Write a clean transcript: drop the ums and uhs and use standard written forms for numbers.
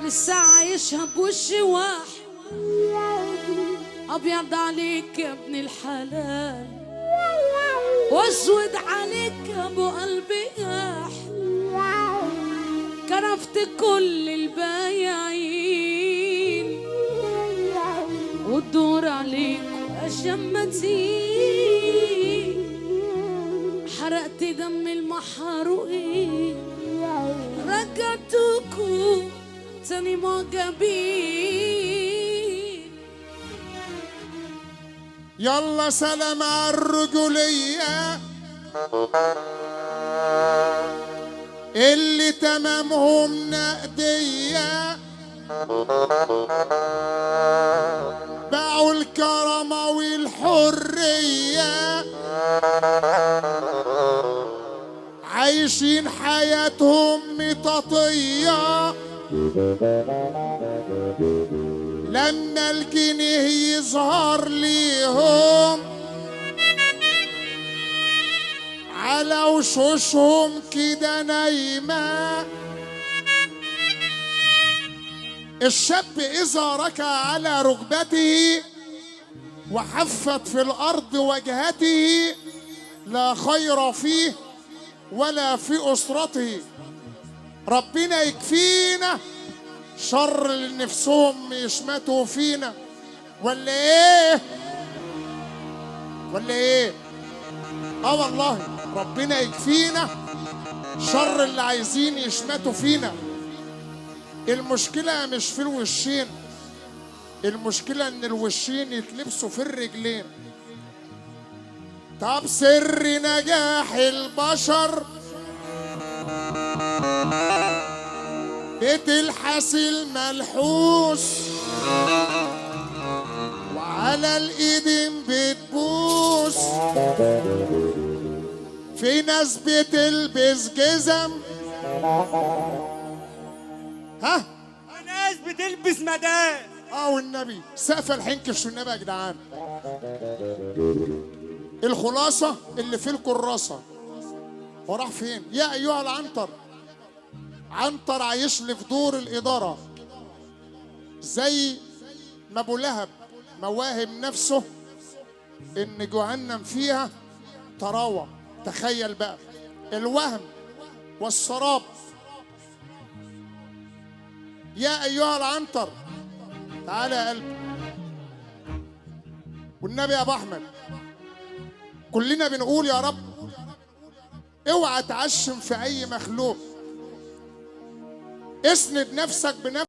لسه عايشها بوش واحد. ابيض عليك يا ابن الحلال واسود عليك يا ابو قلبي جاح. كرفت كل البايعين والدور عليك واشمتين. حرقت دم المحروقين رجعتكوا تاني معجبين. يلا سلام على الرجولية اللي تمامهم نقدية، باعوا الكرامة والحرية، عايشين حياتهم مطاطية. لما الجنيه يظهر ليهم على وشوشهم كده نايمة. الشاب إذا ركع على ركبته وحفت في الأرض وجهته لا خير فيه ولا في أسرته. ربنا يكفينا شر اللي نفسهم يشمتوا فينا، ولا ايه؟ ولا ايه؟ والله ربنا يكفينا شر اللي عايزين يشمتوا فينا. المشكلة مش في الوشين، المشكلة ان الوشين يتلبسوا في الرجلين. طب سر نجاح البشر بيت الحسيل ملحوس وعلى الايدين بتبوس. في ناس بتلبس جزم، ها؟ ناس بتلبس مداد. والنبي سقف الحنكش والنبي يا جدعان. الخلاصة اللي في الكراسة وراح فين؟ يا ايها العنتر. عنتر عايش لي في دور الإدارة زي ما أبو لهب مواهم نفسه إن جهنم فيها طراوة. تخيل بقى الوهم والسراب. يا أيها العنتر تعالى يا قلبي والنبي يا أبو أحمد. كلنا بنقول يا رب اوعى تعشم في أي مخلوق، اسند نفسك بنفسك.